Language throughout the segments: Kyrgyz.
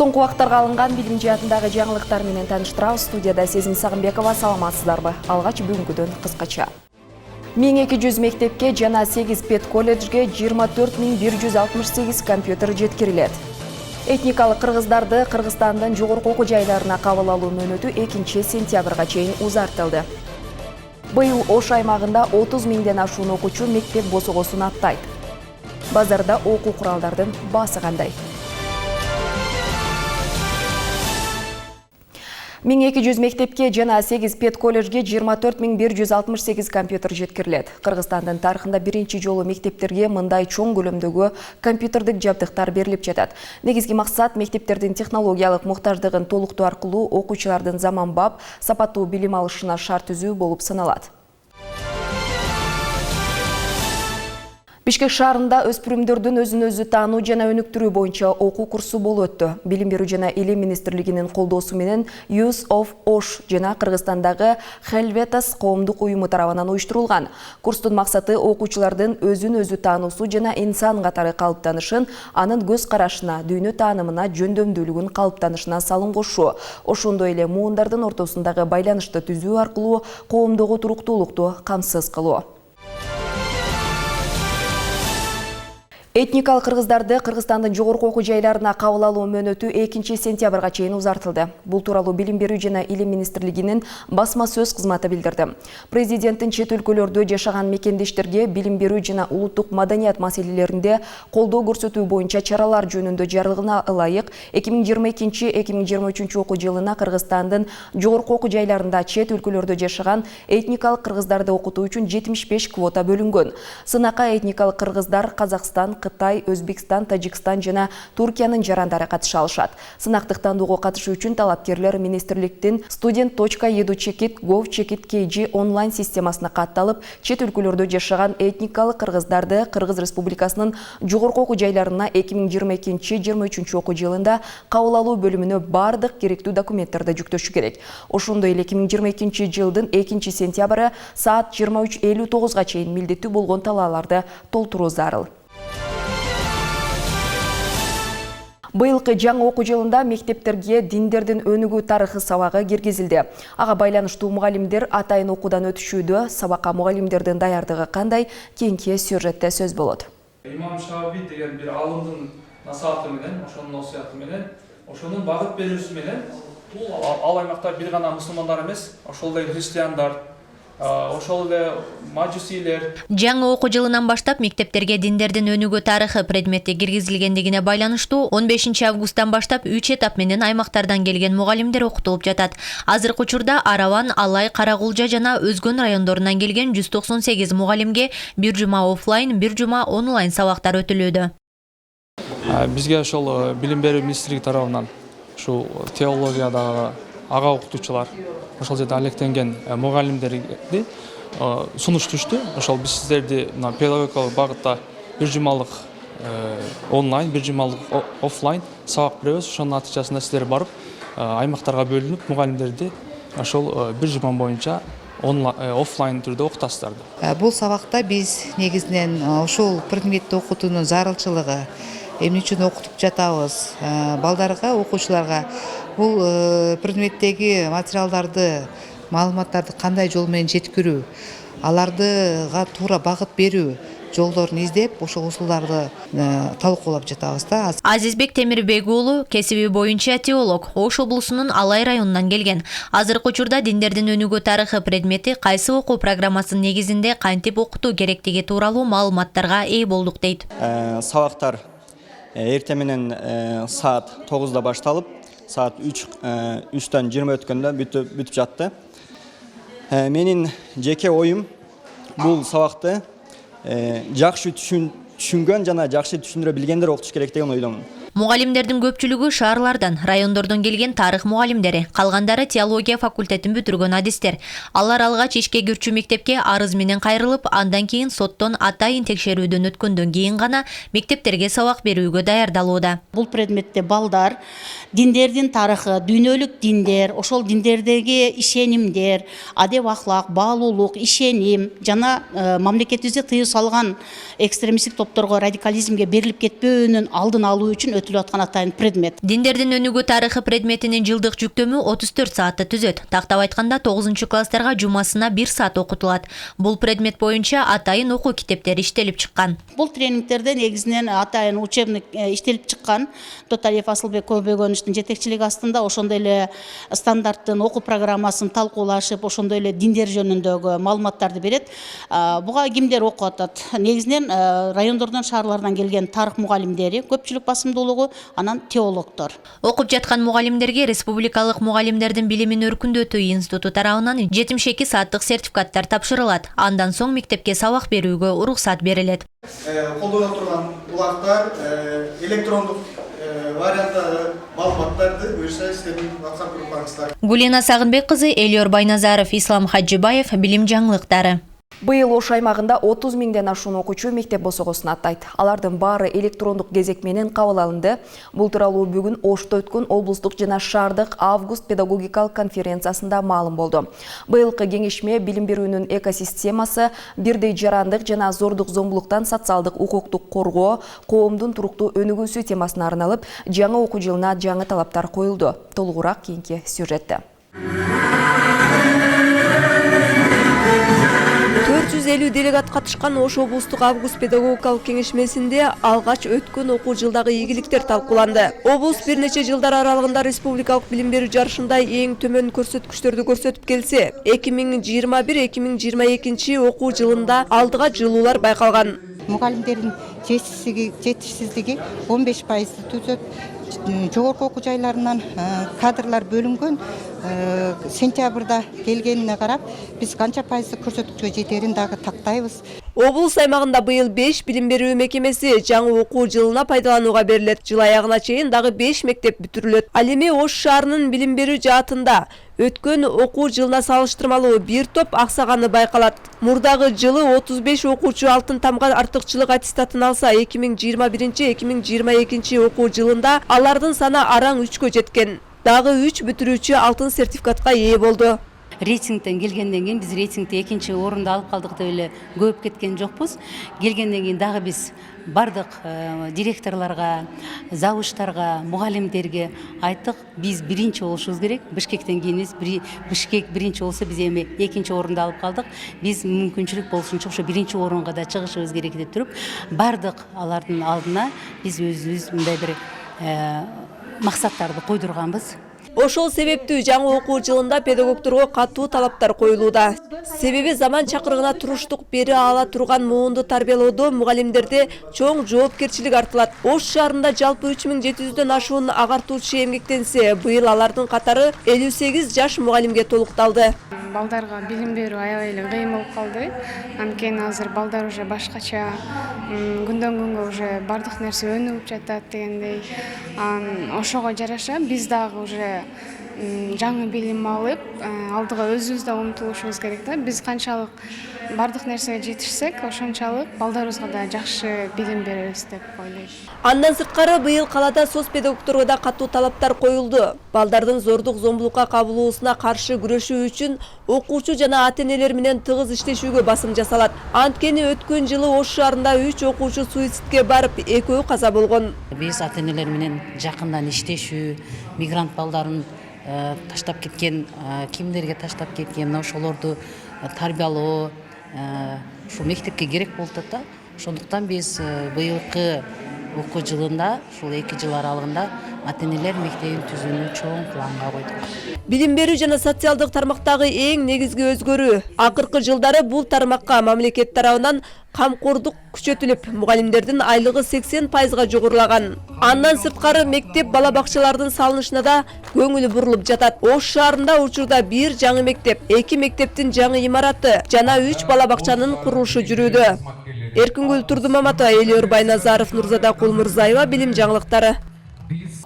Соңғы вақтарға алынған билим жаатындагы жаңылыктар менен тааныштырабыз. Студияда Сезим Сагынбекова, саламатсыздарбы? Алгач бүгүнкүдөн кыскача. 1200 мектепке жана 8 пед колледжге 24168 компьютер жеткирилет. Этникалык кыргыздарды Кыргызстандын жогорку окуу жайларына кабыл алуу мөөнөтү 2 сентябрга чейин узартылды. Быйыл Ош аймагында 30 миңден ашуун окуучу мектеп босогосун аттайт. Базарда окуу куралдардын баасы кандай? 1200 мектепке жана 8 пед колледжге 24168 компьютер жеткирилет. Кыргызстандын тарыхында биринчи жолу мектептерге мындай чоң көлөмдөгү компьютердик жабдыктар берилип жатат. Негизги максат мектептердин технологиялык муктаждыгын толуктоо аркылуу окуучулардын заманбап, сапаттуу билим алышына шарт түзүү болуп саналат. Бишкек шаарында өспүрүмдөрдүн өзүн-өзү таануу жана өнүктүрүү боюнча окуу курсу болуп өттү. Билим берүү жана илим министрлигинин колдоосу менен Youth of Osh жана Кыргызстандагы Helvetas коомдук уюму тарабынан уюштурулган. Курстун максаты окуучулардын өзүн-өзү таануусу жана инсан катары калыптанышын, анын көз карашына, дүйнө таанымына, жөндөмдүүлүгүн калыптанышына салым кошуу. Ошондой эле муундардын ортосундагы байланышты түзүү аркылуу коомдогу туруктуулукту камсыз кылуу. Этникалык кыргыздарды Кыргызстандын жогорку окуу жайларына кабыл алуу мөөнөтү 2 сентябрга чейин узартылды. Бул тууралуу Билим берүү жана илим министрлигинин басма сөз кызматы билдирди. Президенттин чет өлкөлөрдө жашаган мекендештерге билим берүү жана улуттук маданият маселелеринде колдоо көрсөтүү боюнча чаралар жөнүндө жарлыгына ылайык 2022-2023 окуу жылына Кыргызстандын жогорку окуу жайларында чет өлкөлөрдө жашаган этникалык кыргыздарды окутуу үчүн 75 квота бөлүнгөн. Сынакка этникалык кыргыздар Казакстан, Кытай, Өзбекстан, Тажикстан жана Туркиянын жарандары катыша алышат. Сынактык тандоого катышуу үчүн талапкерлер министрликтин student.edu.gov.kg онлайн системасына катталып, чет өлкөлөрдө жашаган этникалык кыргыздарды Кыргыз Республикасынын жогорку окуу жайларына 2022-2023 окуу жылында кабыл алуу бөлүмүнө бардык керектүү документтерди жүктөшү керек. Ошондой эле 2022 жылдын 2 сентябры саат 23:59 чейин милдеттүү болгон талааларды толтуруу зарыл. Быйылкы жаңы окуу жылында мектептерге диндердин өнүгүү тарыхы сабагы киргизилди. Ага байланыштуу мугалимдер атайын окуудан өтүшүүдө, сабакка мугалимдердин даярдыгы кандай, кийинки сюжетте сөз болот. Имам Шафии деген бир алымдын насааты менен, ошонун осуяты менен, ошонун багыт берүүсү менен, ал аймакта бир гана мусулмандар эмес, ошол эле христиандар, ошол эле мажусилер. Жаңы окуу жылынан баштап мектептерге диндердин өнүгүү тарыхы предмети киргизилгендигине байланыштуу 15 августтан баштап 3 этап менен аймактардан келген мугалимдер окутулуп жатат. Азыркы учурда Араван, Алай, Карагулжа жана Өзгөн райондорунан келген 198 мугалимге бир жума офлайн, бир жума онлайн сабактар өтүлүүдө. Бизге ошол билим берүү министрлиги тарабынан ушу теологиядагы ага окутуучулар, ошол жерде алектенген мугалимдерди сунуш түштү. Ошол биз сиздерди педагогикалык багытта бир жумалык онлайн, бир жумалык офлайн сабак беребиз. Ошонун натыйжасында сиздер барып аймактарга бөлүнүп мугалимдерди ошол бир жума боюнча офлайн түрдө окутасыздар. Бул сабакта биз негизинен ошол предметти окутуунун зарылчылыгы, эмне үчүн окутуп жатабыз, балдарга, окуучуларга бул предметтеги материалдарды, маалыматтарды кандай жол менен жеткирүү, алардыга туура багыт берүү жолдорун издеп, ошол усулдарды талкуулап жатабыз да. Азизбек Темирбек уулу кесиби боюнча теолог, Ош облусунун Алай районунан келген. Азыркы учурда диндердин өнүгүү тарыхы предмети кайсы окуу программасынын негизинде кантип окутуу керектиги тууралуу маалыматтарга ээ болдук дейт. Сабактар эртең менен саат 9-да башталып, saat 3'ten 20 ötkende бүтүп жатты. Менин жеке оюм бул сабакты жакшы түшүнгөн жана жакшы түшүндүрө билгендер окутуш керек деген ойлоймун. Мугалимдердин көпчүлүгү шаарлардан, райондордон келген тарых мугалимдери, калгандары теология факультетин бүтүргөн адистер. Алар алгач ишке кирчү мектепке арыз менен кайрылып, андан кийин соттон атайын текшерүүдөн өткөндөн кийин гана мектептерге сабак берүүгө даярдалууда. Бул предметте балдар диндердин тарыхы, дүйнөлүк диндер, ошол диндердеги ишенимдер, адеп ахлак, баалуулук, ишеним жана мамлекетибизде тыюу салган экстремисттик топторго, радикализмге берилип кетпөөнүн алдын алуу үчүн өтүлүп аткан атайын предмет. Диндердин өнүгүү тарыхы предметинин жылдык жүктөмү 34 саатты түзөт. Тактап айтканда 9 класстарга жумасына 1 саат окутулат. Бул предмет боюнча атайын окуу китептери иштелип чыккан. Бул тренингтерде негизинен атайын учебник иштелип чыккан. Тоталиев Асылбек Көбөгөнүчтүн жетекчилиги астында ошондой эле стандарттын окуу программасын талкуулашып, ошондой эле диндер жөнүндөгү маалыматтарды берет. Буга кимдер окуп атат? Негизинен райондордон, шаарлардан келген тарых мугалимдери, көпчүлүк басымдуулугу, анан теологдор. Окуп жаткан мугалимдерге Республикалык мугалимдердин билимин өркүндөтүү институту тарабынан 72 сааттык сертификаттар тапшырылат. Андан соң мектепке сабак берүүгө уруксат берилет. Колдоно турган улактар электрондук варианттагы маалыматтарды буюрса иштетип WhatsApp группаңыздар. Гулина Сагынбек кызы, Элиор Байназаров, Ислам Хаджибаев, билим жаңылыктары. Быйыл Ош аймагында 30 миңден ашуун окуучу мектеп босогосун аттайт. Алардын баары электрондук кезек менен кабыл алынды. Бул тууралуу бүгүн Ошто өткөн облустук жана шаардык август педагогикалык конференциясында маалым болду. Быйылкы кеңешме билим берүүнүн экосистемасы, бирдей жарандык жана зордук зомбулуктан социалдык укуктук коргоо, коомдун туруктуу өнүгүүсү темасына арналып, жаңы окуу жылына жаңы талаптар коюлду. Толугураак кийинки сюжетте. 450 делегат катышкан Ош облустук август педагогикалык кеңешмесинде алгач өткөн окуу жылдагы ийгиликтер талкууланды. Облус бир нече жылдар аралыгында республикалык билим берүү жарышында эң төмөн көрсөткүчтөрдү көрсөтүп келсе, 2021-2022 окуу жылында алдыга жылуулар байкалган. Мугалимдердин жетишсиздиги 15%-ды түзөт. Жогорку окуу жайларынан кадрлар бөлүнгөн. Сентябрда келгенине карап, биз канча пайыздык көрсөткүчкө жетерин дагы тактайбыз. Облус аймагында быйыл 5 билим берүү мекемеси жаңы окуу жылына пайдаланууга берилет. Жыл аягына чейин дагы 5 мектеп бүтүрүлөт. Ал эми Ош шаарынын билим берүү жаатында өткөн окуу жылына салыштырмалуу бир топ аксаганы байкалат. Мурдагы жылы 35 окуучу алтын тамга артыкчылык аттестатын алса, 2021-2022 окуу жылында алардын саны араң 3кө жеткен. Дагы 3 бүтүрүүчү алтын сертификатка ээ болду. Рейтингден келгенден кийин биз рейтингде 2-нчи орунду алып калдык деп эле көп кеткен жокпуз. Келгенден кийин дагы биз бардык директорлорго, завучтарга, мугалимдерге айттык, биз биринчи болушубуз керек. Бишкектен кийин Бишкек биринчи болсо, биз эми 2-нчи орунду алып калдык. Биз мүмкүнчүлүк болушунча ошо биринчи орунга да чыгышыбыз керек деп туруп, бардык алардын алдына биз өзүбүз мындай бир максаттарды койдурганбыз. Ошол себептүү жаңы окуу жылында педагогдорго катуу талаптар коюлууда. Себеби заман чакырыгына туруштук бере ала турган муунду тарбиялоодо мугалимдерде чоң жоопкерчилик артылат. Ош шаарында жалпы 3700дөн ашуун агартуучу эмгектенсе, быйыл алардын катары 58 жаш мугалимге толукталды. Балдарга билим берүү аябай эле кыйын болуп калды. Анткени азыр балдар уже башкача, күндөн күнгө уже бардык нерсе өнүгүп жатат дегендей. Ошого жараша биз дагы уже жаңы билим алып, алдыга өзүбүз да умтулушубуз керек да. Биз канчалык бардык нерсеге жетишсек, ошончалык балдарыбызга да жакшы билим беребиз деп ойлойм. Андан сырткары быйыл калада соц педагогдорго да катуу талаптар коюлду. Балдардын зордук зомбулукка кабылуусуна каршы күрөшүү үчүн окуучу жана ата-энелер менен тыгыз иштешүүгө басым жасалат. Анткени өткөн жылы Ош шаарында 3 окуучу суицидке барып, 2 каза болгон. Биз ата-энелер менен жакындан иштешүү, мигрант балдарын таштап кеткен, кимдерге таштап кеткен, ошолорду тарбиялоо ушу мектепке керек болуп атат да. Ошондуктан биз быйылкы окуу жылында, ушул 2 жыл аралыгында ата-энелер мектебин түзүүнү чоң планга койдук. Билим берүү жана социалдык тармактагы эң негизги өзгөрүү. Акыркы жылдары бул тармакка мамлекет тарабынан камкордук күчөтүлүп, мугалимдердин айлыгы 80%га жогорулаган. Андан сырткары мектеп бала бакчалардын салынышына да көңүл бурулуп жатат. Ош шаарында учурда 1 жаңы мектеп, 2 мектептин жаңы имараты жана 3 бала бакчанын курулушу жүрүүдө. Эркингүл Турдумаматова, Элиор Байназаров, Нурзада Кулмурзаева, билим жаңылыктары.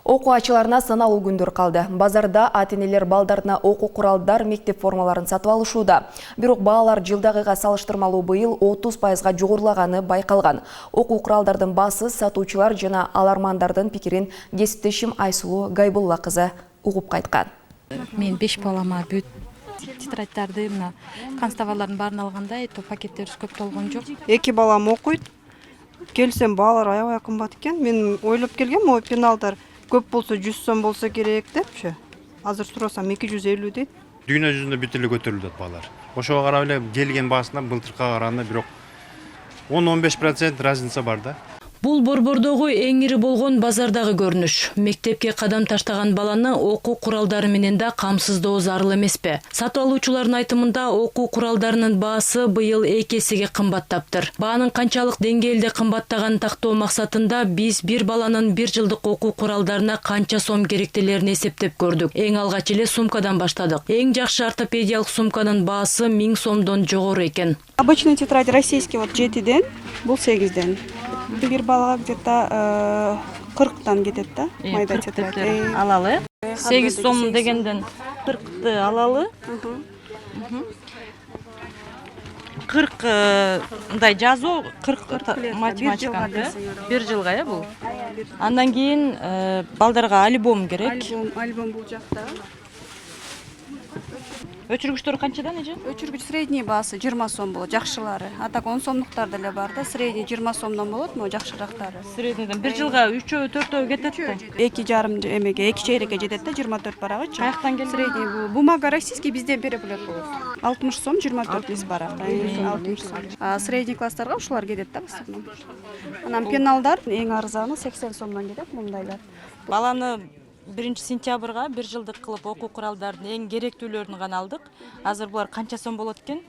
Окуу ачыларына саналуу күндөр калды. Базарда ата-энелер балдарына окуу куралдар, мектеп формаларын сатып алышууда. Бирок баалар жылдагыга салыштырмалуу быйыл 30%га жогорулаганы байкалган. Окуу куралдардын баасы сатуучулар жана алармандардын пикирин кесиптешим Айсулуу Гайбулла кызы угуп кайткан. Мен 5 балама бүт тетрадьдарды, канцтоварлардын баарын алганда, пакеттерибиз көп толгон жок. 2 балам окуйт. келсем баалар аябай кымбат экен. Мен ойлоп келгем, могу пеналдар көп болсо 100 сом болсо керек депчи. Азыр сурасам 250 дейт. Дүйнө жүзүндө бүт эле көтөрүлүп атат баалар. Ошого карап эле келген баасына былтыркыга караганда бирок 10-15% разница бар да. Бул Борбордогу эң ири болгон базардагы көрүнүш. Мектепке кадам таштаган баланы окуу куралдары менен да камсыздоо зарыл эмеспи? Сатып алуучулардын айтымында окуу куралдарынын баасы быйыл 2 эсеге кымбаттаптыр. Баанын канчалык деңгээлде кымбаттаганын тактоо максатында биз бир баланын 1 жылдык окуу куралдарына канча сом керектелерин эсептеп көрдүк. Эң алгач эле сумкадан баштадык. Эң жакшы ортопедиялык сумканын баасы 1000 сомдон жогору экен. Обычный тетрадь российский 7ден, бул 8ден. Bir балага где-то 40-тан кетет да, майда тетрадь. Алалы. 8 сом дегенден 40-ты алалы. 40 мындай жазуу, 40 математика. 1 жылга я бул. Андан кийин балдарга альбом керек. Альбом бул жакта. Өчүргүчтөр канчадан эже? Өчүргүч средний баасы 20 сом болот, жакшылары. А так 10 сомдуктар деле бар да, средний 20 сомдон болот, могу жакшырактары. Среднийден 1 жылга 3-4 кетет да. 2,5 эмеге, 2 чейрекке жетет да, 24 барагычы. Каяктан келген? Средний бул бумага российский бизден переплет болот. 60 сом 24 лист барак. 60 сом. А средний класстарга ушулар кетет да, в основном. Анан пеналдар эң арзаны 80 сомдон кетет, мындайлар. Баланы 1 сентябрга 1 жылдык кылып окуу куралдардын эң керектүүлөрүн гана алдык. Азыр булар канча сом болот экен?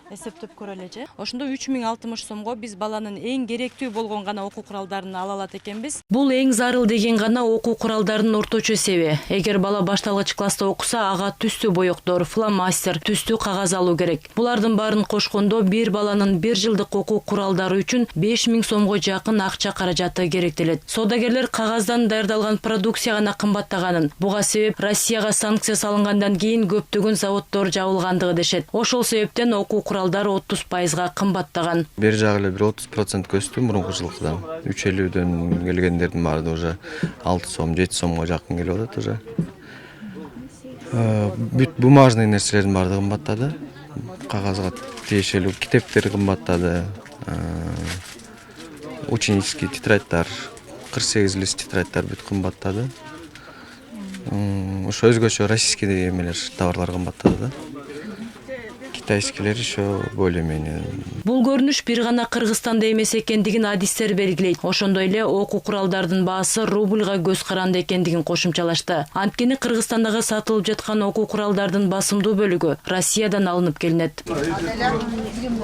Эсептеп көрөлөчү. Ошондо 3060 сомго биз баланын эң керектүү болгон гана окуу куралдарын ала алат экенбиз. Бул эң зарыл деген гана окуу куралдарынын орточо эсеби. Эгер бала башталгыч класста окуса, ага түстүү боектор, фломастер, түстүү кагаз алуу керек. Булардын баарын кошкондо бир баланын 1 жылдык окуу куралдары үчүн 5000 сомго жакын акча каражаты керектелет. Соодагерлер кагаздан даярдалган продукция гана кымбаттаганын, буга себеп Россияга санкция салынгандан кийин көптөгөн заводдор жабылгандыгы дешет. Ошол себептен окуу куралдар 30%га кымбаттаган. Бир жагы эле 30% өстү мурунку жылкыдан. 350дөн келгендердин баары уже 6 сом, 7 сомго жакын келип атат уже. Бүт бумажный нерселердин баары кымбаттады. Кагазга тиешелүү китептер кымбаттады. Ученический тетрадьдар, 48 лист тетрадьдар бүт кымбаттады. Ошо өзгөчө российский эмелер, товарлар кымбаттады да. Китайскилер еще более-менее. Бул көрүнүш бир гана Кыргызстанда эмес экендигин адистер белгилейт. Ошондой эле окуу куралдардын баасы рубльга көз каранды экендигин кошумчалашты. Анткени Кыргызстандагы сатылып жаткан окуу куралдардын басымдуу бөлүгү Россиядан алынып келинет.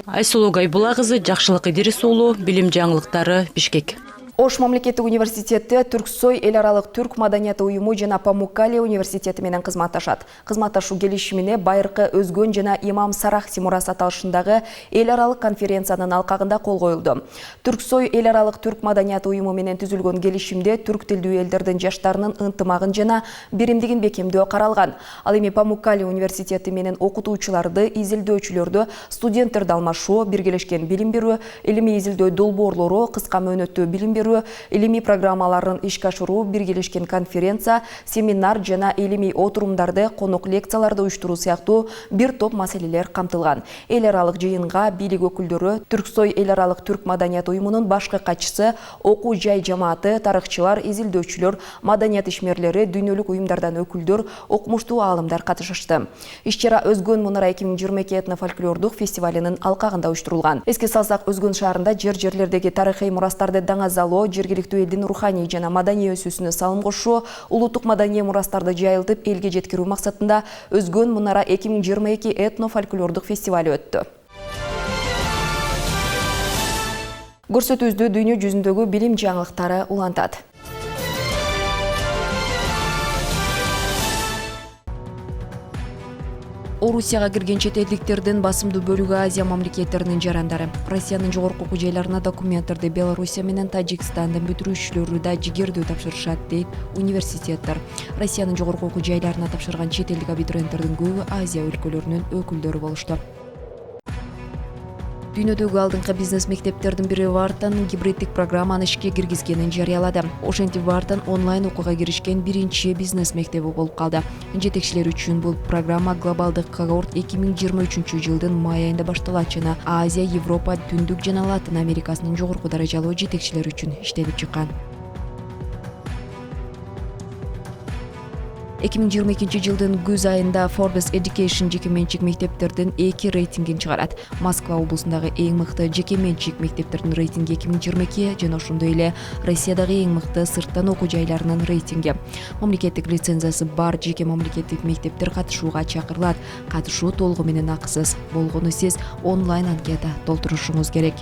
Айсулуу Гайбула кызы, Жакшылык Идирис уулу, Билим жаңылыктары, Бишкек. Ош мамлекеттик университети Түрксой эл аралык түрк маданияты уюму жана Памуккале университети менен кызматташат. Кызматташуу келишимине байыркы Өзгөн жана Имам Сарах Тимурас аталышындагы эл аралык конференциянын алкагында кол коюлду. Түрксой эл аралык түрк маданияты уюму менен түзүлгөн келишимде түрк тилдүү элдердин жаштарынын ынтымагын жана биримдигин бекемдөө каралган. Ал эми Памуккале университети менен окутуучуларды, изилдөөчүлөрдү, студенттерди алмашуу, биргелешкен билим берүү, илимий изилдөө долбоорлору, кыска мөөнөттүү билим берүү, илимий программаларын ишке ашыруу, биргелешкен конференция, семинар жана илимий отурумдарды, конок лекцияларды уюштуруу сыяктуу бир топ маселелер камтылган. Эл аралык жыйынга бийлик өкүлдөрү, Түрксой эл аралык түрк маданият уюмунун башкы катчысы, окуу жай жамааты, тарыхчылар, изилдөөчүлөр, маданият ишмерлери, дүйнөлүк уюмдардан өкүлдөр, окумуштуу аалымдар катышышты. Иш-чара Өзгөн Мунара 2022 этнофольклордук фестивалынын алкагында уюштурулган. Эске салсак, Өзгөн шаарында жер-жерлердеги тарыхый мурастарды даңазалоо, жергиликтүү элдин руханий жана маданий өсүүсүнө салым кошуу, улуттук маданий мурастарды жайылтып элге жеткирүү максатында Өзгөн Мунара 2022 этнофольклордук фестивали өттү. Көрсөтүүбүздү дүйнө жүзүндөгү билим жаңылыктары улантат. Орусияга кирген чет элдиктердин басымдуу бөлүгү Азия мамлекеттеринин жарандары. Россиянын жогорку окуу жайларына документтерди Белоруссия менен Тажикстандын бүтүрүүчүлөрү да жигердүү тапшырышат, дейт университеттер. Россиянын жогорку окуу жайларына тапшырган чет элдик абитуриенттердин көбү Азия өлкөлөрүнүн өкүлдөрү болушту. Дүйнөдөгү алдыңкы бизнес мектептердин бири Вартан гибриддик программаны ишке киргизгенин жарыялады. Ошентип Вартан онлайн окууга киришкен биринчи бизнес мектеби болуп калды. Жетекчилер үчүн бул программа глобалдык когорт 2023 жылдын май айында башталат жана Азия, Европа, Түндүк жана Латын Америкасынын жогорку даражалуу жетекчилери үчүн иштелип чыккан. 2022 жылдын күз айында Forbes Education жекеменчик мектептердин 2 рейтингин чыгарат. Москва облусундагы эң мыкты жекеменчик мектептердин рейтинги 2022 жана ошондой эле Россиядагы эң мыкты сырттан окуу жайларынын рейтинги. Мамлекеттик лицензиясы бар жеке мамлекеттик мектептер катышууга чакырылат. Катышуу толугу менен акысыз. Болгону сиз онлайн анкета толтурушуңуз керек.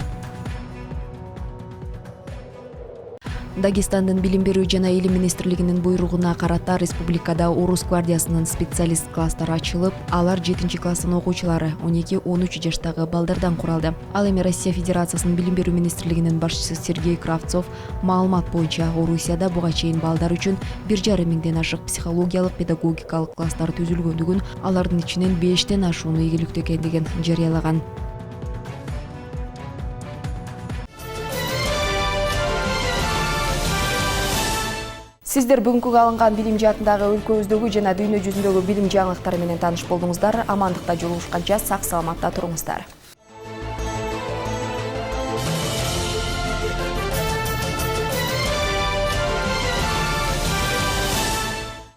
Дагестандын билим берүү жана илим министрлигинин буйругуна карата республикада орус гвардиясынын специалист класстары ачылып, алар 7-класстын окуучулары 12-13 жаштагы балдардан куралды. Ал эми Россия Федерациясынын билим берүү министрлигинин башчысы Сергей Кравцов маалымат боюнча Орусияда буга чейин балдар үчүн 1,5 миңден ашык психологиялык педагогикалык класстар түзүлгөндүгүн, алардын ичинен 5тен ашууну ийгиликтүү экендигин жарыялаган. Сиздер бүгүнкү алынган билим жаатындагы өлкөбүздөгү жана дүйнө жүзүндөгү билим жаңылыктары менен тааныш болдуңуздар. Амандыкта жолугушканча сак саламатта туруңуздар.